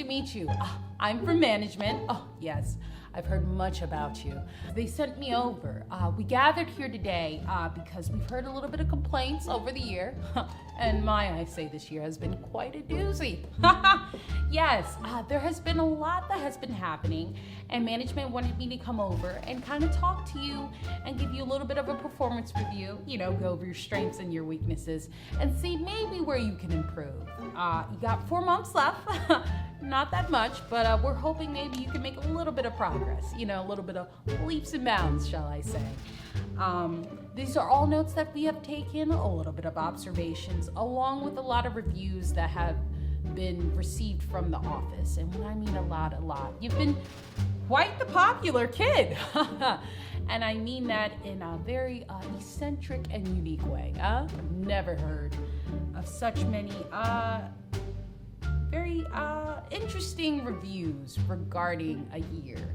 meet you. I'm from management. Oh, yes. I've heard much about you. They sent me over. We gathered here today because we've heard a little bit of complaints over the year. And I say this year has been quite a doozy. Yes, there has been a lot that has been happening, and management wanted me to come over and kind of talk to you and give you a little bit of a performance review, go over your strengths and your weaknesses and see maybe where you can improve. You got 4 months left. Not that much, but we're hoping maybe you can make a little bit of progress, a little bit of leaps and bounds, shall I say. These are all notes that we have taken, a little bit of observations, along with a lot of reviews that have been received from the office. And when I mean a lot, you've been quite the popular kid. And I mean that in a very eccentric and unique way. I've never heard of such many very interesting reviews regarding a year,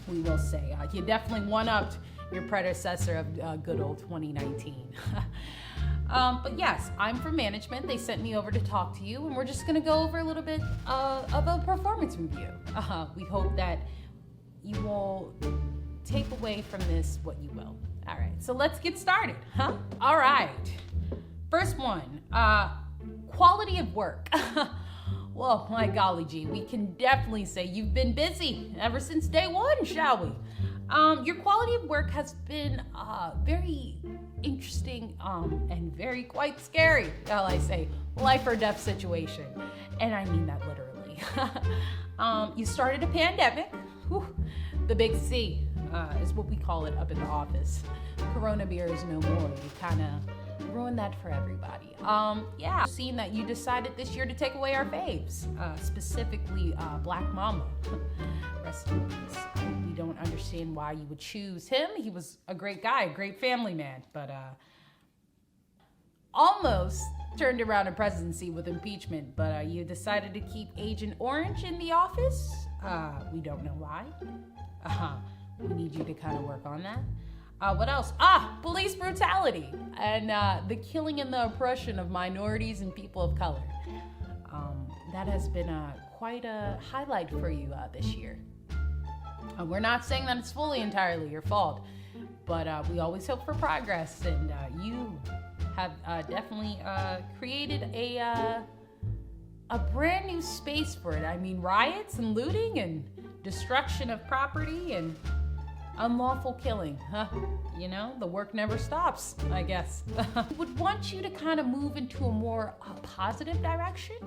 we will say. You definitely one-upped your predecessor of good old 2019. But yes, I'm from management. They sent me over to talk to you, and we're just going to go over a little bit of a performance review. We hope that you will take away from this what you will. All right, so let's get started, All right. First one, quality of work. Well, my golly gee, we can definitely say you've been busy ever since day one, shall we? Your quality of work has been very interesting and very quite scary, shall I say, life or death situation. And I mean that literally. You started a pandemic. Whew, the big C is what we call it up in the office. Corona beer is no more. You kind of ruined that for everybody. Seeing that you decided this year to take away our faves, specifically Black Mama. Rest in peace. We don't understand why you would choose him. He was a great guy, a great family man, but almost turned around a presidency with impeachment, but you decided to keep Agent Orange in the office. We don't know why. We need you to kind of work on that. What else? Police brutality and the killing and the oppression of minorities and people of color. That has been quite a highlight for you this year. We're not saying that it's fully entirely your fault, but we always hope for progress, and you have definitely created a brand new space for it. I mean, riots and looting and destruction of property and unlawful killing, the work never stops, I guess. Would want you to kind of move into a more positive direction.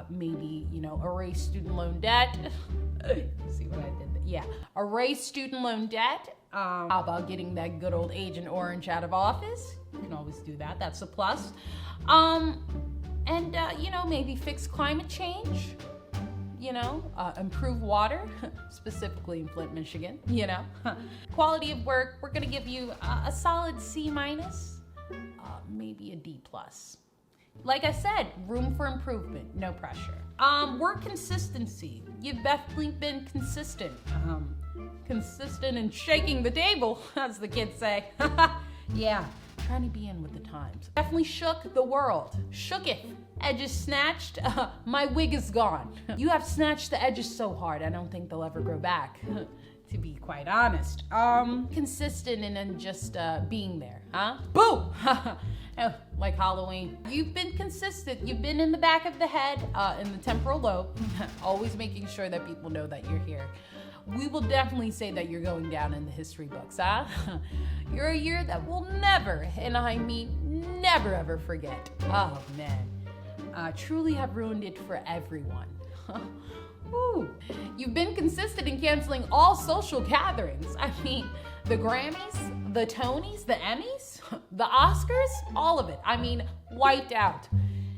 Maybe, erase student loan debt. See what I did there? Yeah, erase student loan debt. How about getting that good old Agent Orange out of office? You can always do that. That's a plus. Maybe fix climate change. Improve water, specifically in Flint, Michigan, Quality of work, we're gonna give you a solid C-, maybe a D+. Like I said, room for improvement, no pressure. Work consistency, you've definitely been consistent. Consistent in shaking the table, as the kids say. Yeah, trying to be in with the times. Definitely shook the world, shook it. Edges snatched, my wig is gone. You have snatched the edges so hard, I don't think they'll ever grow back, to be quite honest. Consistent and then just being there, Boo! Like Halloween. You've been consistent. You've been in the back of the head, in the temporal lobe, always making sure that people know that you're here. We will definitely say that you're going down in the history books, You're a year that we'll never, and I mean never ever forget. Oh, man. Truly have ruined it for everyone. Woo. You've been consistent in canceling all social gatherings. I mean, the Grammys, the Tonys, the Emmys, the Oscars, all of it. I mean, wiped out.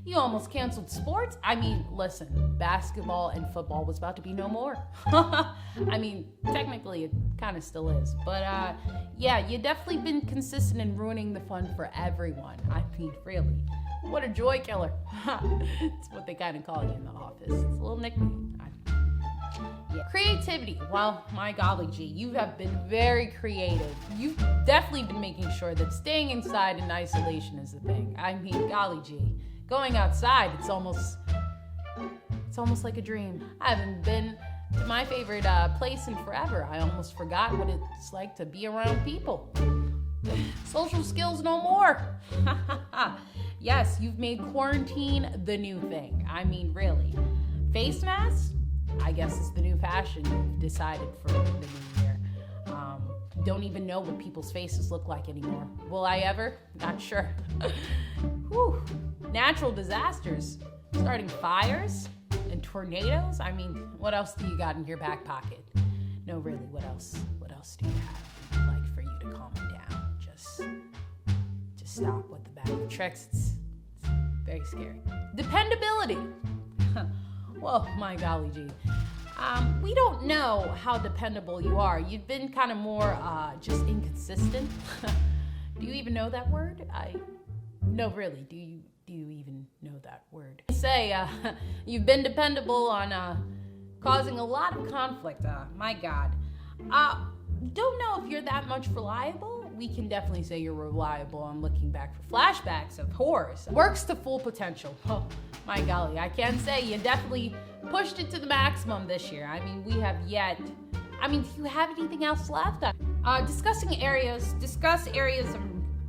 You almost canceled sports. I mean, listen, basketball and football was about to be no more. I mean, technically it kind of still is. But you definitely been consistent in ruining the fun for everyone. I mean, really. What a joy killer. It's what they kind of call you in the office. It's a little nickname. Creativity. Well, my golly gee, you have been very creative. You've definitely been making sure that staying inside in isolation is the thing. I mean, golly gee. Going outside, it's almost It's almost like a dream. I haven't been to my favorite place in forever. I almost forgot what it's like to be around people. Social skills no more. Yes, you've made quarantine the new thing. I mean, really. Face masks, I guess, is the new fashion you've decided for the new year. Don't even know what people's faces look like anymore. Will I ever? Not sure. Whew. Natural disasters, starting fires and tornadoes. I mean, what else do you got in your back pocket? No, really, what else? What else do you have? Like for you to calm me down. Just stop with the bag of tricks. It's very scary. Dependability. Whoa, my golly gee. We don't know how dependable you are. You've been kind of more just inconsistent. Do you even know that word? No, really. Do you even know that word? Say you've been dependable on causing a lot of conflict. My God. Don't know if you're that much reliable. We can definitely say you're reliable on looking back for flashbacks of horrors. Works to full potential. Oh, my golly, I can say you definitely pushed it to the maximum this year. I mean, do you have anything else left? Discuss areas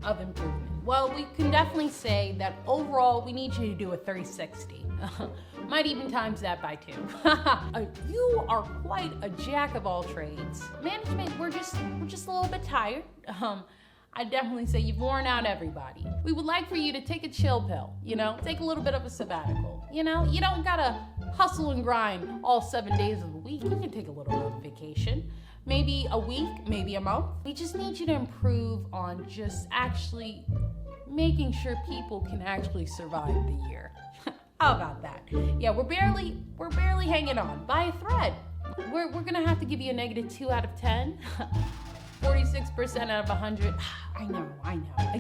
of improvement. Well, we can definitely say that overall, we need you to do a 360. Might even times that by 2. You are quite a jack of all trades. Management, we're just a little bit tired. I definitely say you've worn out everybody. We would like for you to take a chill pill, take a little bit of a sabbatical. You don't gotta hustle and grind all 7 days of the week. You can take a little bit of vacation. Maybe a week, maybe a month. We just need you to improve on just actually making sure people can actually survive the year. How about that? Yeah, we're barely hanging on by a thread. We're gonna have to give you a -2 out of 10. 46% out of 100. I know.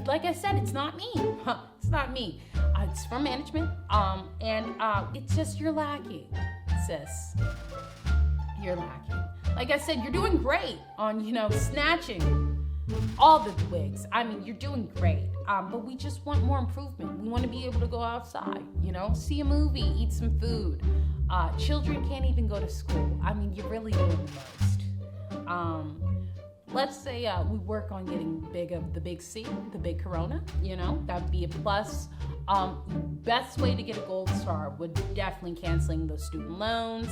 Like I said, it's not me. It's not me. It's from management. And it's just you're lacking, sis. You're lacking. Like I said, you're doing great on, snatching all the wigs. I mean, you're doing great. But we just want more improvement. We want to be able to go outside, see a movie, eat some food. Children can't even go to school. I mean, you're really doing the most. Let's say we work on getting the big C, the big Corona, that'd be a plus. Best way to get a gold star would definitely canceling those student loans.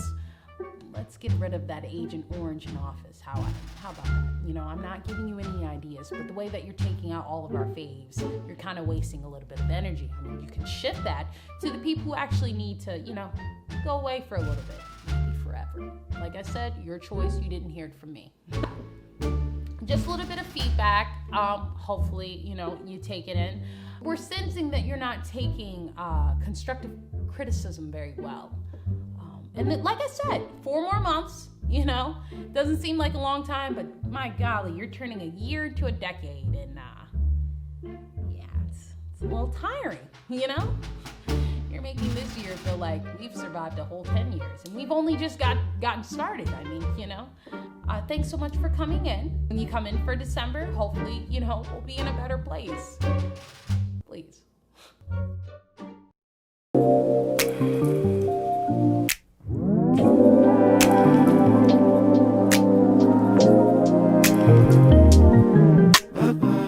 Let's get rid of that Agent Orange in office. How about that? I'm not giving you any ideas, but the way that you're taking out all of our faves, you're kind of wasting a little bit of energy. I mean, you can shift that to the people who actually need to, go away for a little bit, maybe forever. Like I said, your choice. You didn't hear it from me. Just a little bit of feedback. Hopefully, you take it in. We're sensing that you're not taking constructive criticism very well. And then, like I said, 4 more months, doesn't seem like a long time, but my golly, you're turning a year into a decade, and it's a little tiring, You're making this year feel like we've survived a whole 10 years, and we've only just gotten started. I mean, thanks so much for coming in. When you come in for December, hopefully, we'll be in a better place. Please.